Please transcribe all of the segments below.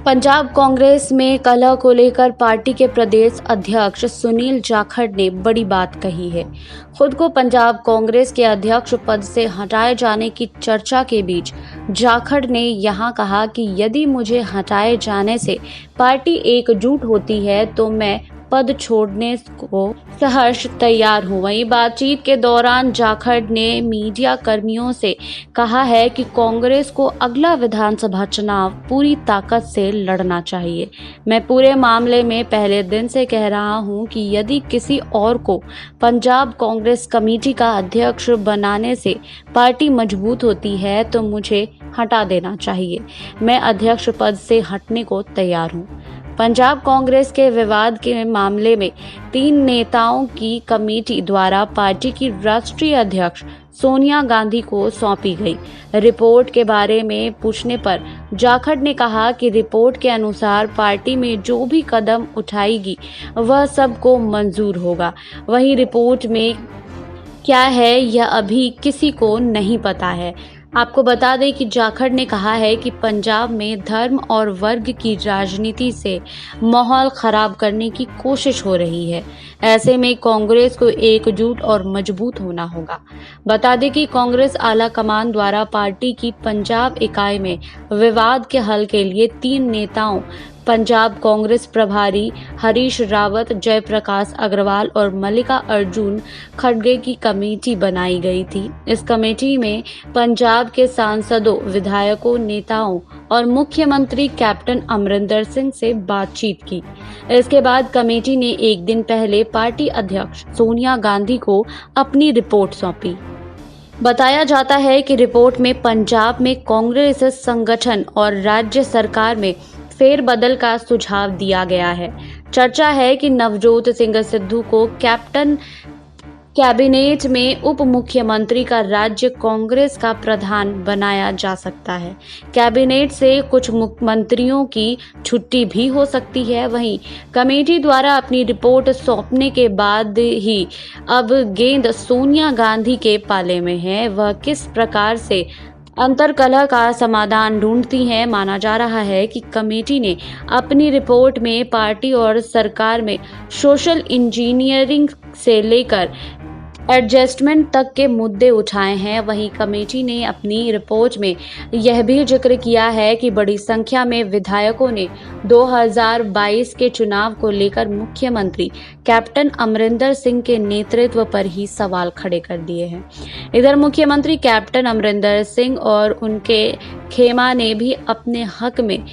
पंजाब कांग्रेस में कलह को लेकर पार्टी के प्रदेश अध्यक्ष सुनील जाखड़ ने बड़ी बात कही है। खुद को पंजाब कांग्रेस के अध्यक्ष पद से हटाए जाने की चर्चा के बीच जाखड़ ने यहां कहा कि यदि मुझे हटाए जाने से पार्टी एकजुट होती है तो मैं पद छोड़ने को सहर्ष तैयार हूं। वहीं बातचीत के दौरान जाखड़ ने मीडिया कर्मियों से कहा है कि कांग्रेस को अगला विधानसभा चुनाव पूरी ताकत से लड़ना चाहिए। मैं पूरे मामले में पहले दिन से कह रहा हूं कि यदि किसी और को पंजाब कांग्रेस कमेटी का अध्यक्ष बनाने से पार्टी मजबूत होती है तो मुझे हटा देना चाहिए। मैं अध्यक्ष पद से हटने को तैयार हूं। पंजाब कांग्रेस के विवाद के मामले में 3 नेताओं की कमेटी द्वारा पार्टी की राष्ट्रीय अध्यक्ष सोनिया गांधी को सौंपी गई रिपोर्ट के बारे में पूछने पर जाखड़ ने कहा कि रिपोर्ट के अनुसार पार्टी में जो भी कदम उठाएगी वह सबको मंजूर होगा। वहीं रिपोर्ट में क्या है यह अभी किसी को नहीं पता है। आपको बता दें कि जाखड़ ने कहा है कि पंजाब में धर्म और वर्ग की राजनीति से माहौल खराब करने की कोशिश हो रही है। ऐसे में कांग्रेस को एकजुट और मजबूत होना होगा। बता दें कि कांग्रेस आला कमान द्वारा पार्टी की पंजाब इकाई में विवाद के हल के लिए 3 नेताओं पंजाब कांग्रेस प्रभारी हरीश रावत, जयप्रकाश अग्रवाल और मल्लिका अर्जुन खड़गे की कमेटी बनाई गई थी। इस कमेटी में पंजाब के सांसदों, विधायकों, नेताओं और मुख्यमंत्री कैप्टन अमरिंदर सिंह से बातचीत की। इसके बाद कमेटी ने एक दिन पहले पार्टी अध्यक्ष सोनिया गांधी को अपनी रिपोर्ट सौंपी। बताया जाता है कि रिपोर्ट में पंजाब में कांग्रेस संगठन और राज्य सरकार में फेरबदल का सुझाव दिया गया है। चर्चा है कि नवजोत सिंह सिद्धू को कैबिनेट में उप मुख्यमंत्री का राज्य कांग्रेस का प्रधान बनाया जा सकता है। कैबिनेट से कुछ मंत्रियों की छुट्टी भी हो सकती है। वहीं कमेटी द्वारा अपनी रिपोर्ट सौंपने के बाद ही अब गेंद सोनिया गांधी के पाले में है। वह किस प्रकार से अंतर्कलह का समाधान ढूंढती हैं। माना जा रहा है कि कमेटी ने अपनी रिपोर्ट में पार्टी और सरकार में सोशल इंजीनियरिंग से लेकर एडजस्टमेंट तक के मुद्दे उठाए हैं। वहीं कमेटी ने अपनी रिपोर्ट में यह भी जिक्र किया है कि बड़ी संख्या में विधायकों ने 2022 के चुनाव को लेकर मुख्यमंत्री कैप्टन अमरिंदर सिंह के नेतृत्व पर ही सवाल खड़े कर दिए हैं। इधर मुख्यमंत्री कैप्टन अमरिंदर सिंह और उनके खेमा ने भी अपने हक में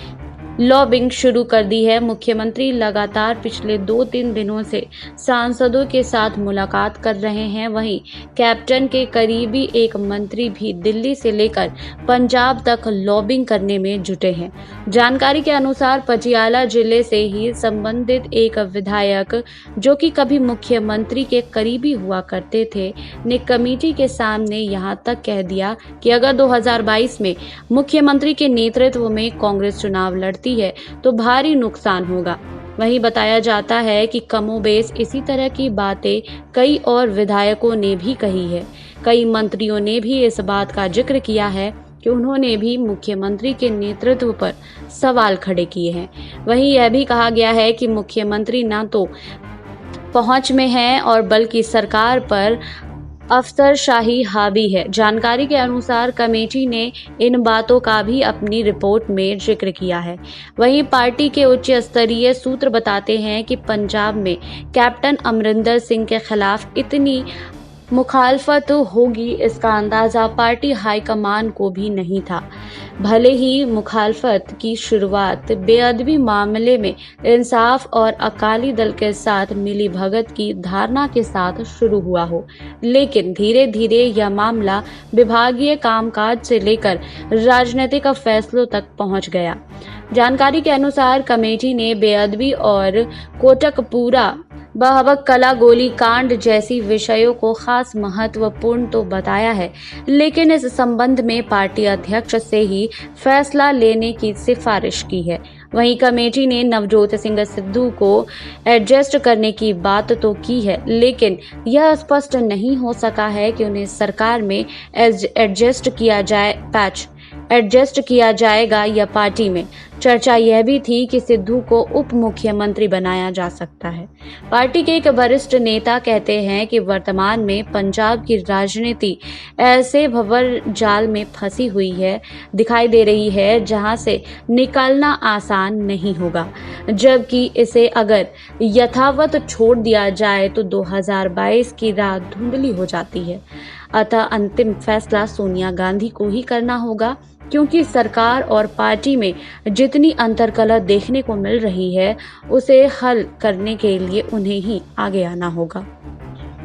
लॉबिंग शुरू कर दी है। मुख्यमंत्री लगातार पिछले 2-3 दिनों से सांसदों के साथ मुलाकात कर रहे हैं। वहीं कैप्टन के करीबी एक मंत्री भी दिल्ली से लेकर पंजाब तक लॉबिंग करने में जुटे हैं। जानकारी के अनुसार पटियाला जिले से ही संबंधित एक विधायक जो कि कभी मुख्यमंत्री के करीबी हुआ करते थे ने कमेटी के सामने यहां तक कह दिया कि अगर 2022 में मुख्यमंत्री के नेतृत्व में कांग्रेस चुनाव लड़ती है तो भारी नुकसान होगा। वहीं बताया जाता है कि कमोबेश इसी तरह की बातें कई और विधायकों ने भी कही है। कई मंत्रियों ने भी इस बात का जिक्र किया है कि उन्होंने भी मुख्यमंत्री के नेतृत्व पर सवाल खड़े किए हैं। वहीं यह भी कहा गया है कि मुख्यमंत्री न तो पहुंच में है और बल्कि सरकार पर अफसरशाही हावी है। जानकारी के अनुसार कमेटी ने इन बातों का भी अपनी रिपोर्ट में जिक्र किया है। वहीं पार्टी के उच्च स्तरीय सूत्र बताते हैं कि पंजाब में कैप्टन अमरिंदर सिंह के खिलाफ इतनी मुखालफत होगी इसका अंदाजा पार्टी हाईकमान को भी नहीं था। भले ही मुखालफत की शुरुआत बेअदबी मामले में इंसाफ और अकाली दल के साथ मिली भगत की धारणा के साथ शुरू हुआ हो, लेकिन धीरे धीरे यह मामला विभागीय कामकाज से लेकर राजनीतिक फैसलों तक पहुंच गया। जानकारी के अनुसार कमेटी ने बेअदबी और कोटकपूरा बहबक कला गोली कांड जैसी विषयों को खास महत्वपूर्ण तो बताया है, लेकिन इस संबंध में पार्टी अध्यक्ष से ही फैसला लेने की सिफारिश की है। वहीं कमेटी ने नवजोत सिंह सिद्धू को एडजस्ट करने की बात तो की है, लेकिन यह स्पष्ट नहीं हो सका है कि उन्हें सरकार में एडजस्ट किया जाएगा या पार्टी में। चर्चा यह भी थी कि सिद्धू को उप मुख्यमंत्री बनाया जा सकता है। पार्टी के एक वरिष्ठ नेता कहते हैं कि वर्तमान में पंजाब की राजनीति ऐसे भंवर जाल में फंसी हुई है, दिखाई दे रही है, जहां से निकलना आसान नहीं होगा, जबकि इसे अगर यथावत छोड़ दिया जाए तो 2022 की राह धुंधली हो जाती है। अतः अंतिम फैसला सोनिया गांधी को ही करना होगा, क्योंकि सरकार और पार्टी में जितनी अंतर्कलह देखने को मिल रही है, उसे हल करने के लिए उन्हें ही आगे आना होगा।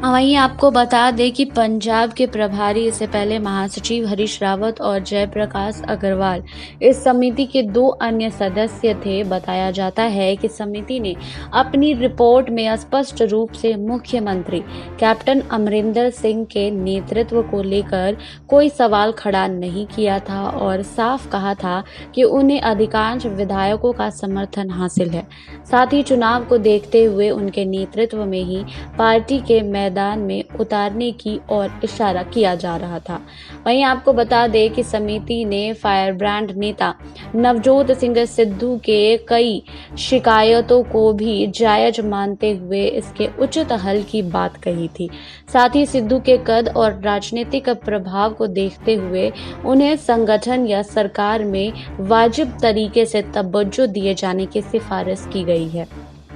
वहीं आपको बता दें कि पंजाब के प्रभारी इससे पहले महासचिव हरीश रावत और जयप्रकाश अग्रवाल इस समिति के 2 अन्य सदस्य थे। बताया जाता है कि समिति ने अपनी रिपोर्ट में स्पष्ट रूप से मुख्यमंत्री कैप्टन अमरिंदर सिंह के नेतृत्व को लेकर कोई सवाल खड़ा नहीं किया था और साफ कहा था कि उन्हें अधिकांश विधायकों का समर्थन हासिल है। साथ ही चुनाव को देखते हुए उनके नेतृत्व में ही पार्टी के मैदान में उतारने की ओर इशारा किया जा रहा था। वहीं आपको बता दें कि समिति ने फायरब्रांड नेता नवजोत सिंह सिद्धू के कई शिकायतों को भी जायज मानते हुए इसके उचित हल की बात कही थी। साथ ही सिद्धू के कद और राजनीतिक प्रभाव को देखते हुए उन्हें संगठन या सरकार में वाजिब तरीके से तवज्जो दिए जाने की सिफारिश की गई है।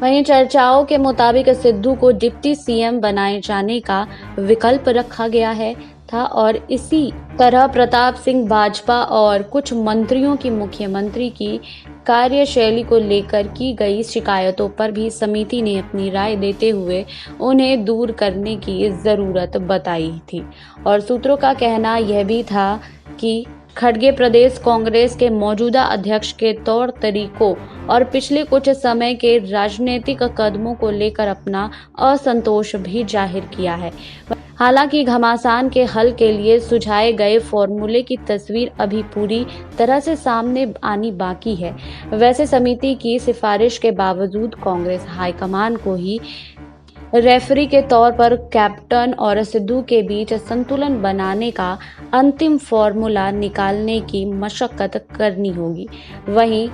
वहीं चर्चाओं के मुताबिक सिद्धू को डिप्टी सीएम बनाए जाने का विकल्प रखा गया था और इसी तरह प्रताप सिंह भाजपा और कुछ मंत्रियों की मुख्यमंत्री की कार्यशैली को लेकर की गई शिकायतों पर भी समिति ने अपनी राय देते हुए उन्हें दूर करने की जरूरत बताई थी। और सूत्रों का कहना यह भी था कि खड़गे प्रदेश कांग्रेस के मौजूदा अध्यक्ष के तौर तरीकों और पिछले कुछ समय के राजनीतिक कदमों को लेकर अपना असंतोष भी जाहिर किया है। हालांकि घमासान के हल के लिए सुझाए गए फॉर्मूले की तस्वीर अभी पूरी तरह से सामने आनी बाकी है। वैसे समिति की सिफारिश के बावजूद कांग्रेस हाईकमान को ही रेफरी के तौर पर कैप्टन और सिद्धू के बीच संतुलन बनाने का अंतिम फॉर्मूला निकालने की मशक्कत करनी होगी। वहीं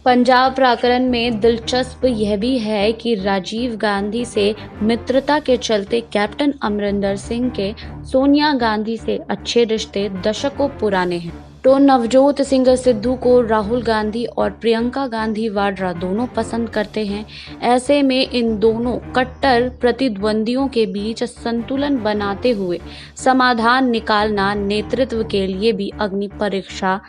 पंजाब प्रकरण में दिलचस्प यह भी है कि राजीव गांधी से मित्रता के चलते कैप्टन अमरिंदर सिंह के सोनिया गांधी से अच्छे रिश्ते दशकों पुराने हैं। तो नवजोत सिंह सिद्धू को राहुल गांधी और प्रियंका गांधी वाड्रा दोनों पसंद करते हैं। ऐसे में इन दोनों कट्टर प्रतिद्वंदियों के बीच संतुलन बनाते हुए समाधान निकालना नेतृत्व के लिए भी अग्नि परीक्षा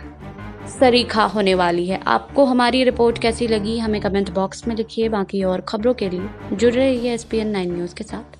सरीखा होने वाली है। आपको हमारी रिपोर्ट कैसी लगी हमें कमेंट बॉक्स में लिखिए। बाकी और खबरों के लिए जुड़े रहिए SPN 9 न्यूज़ के साथ।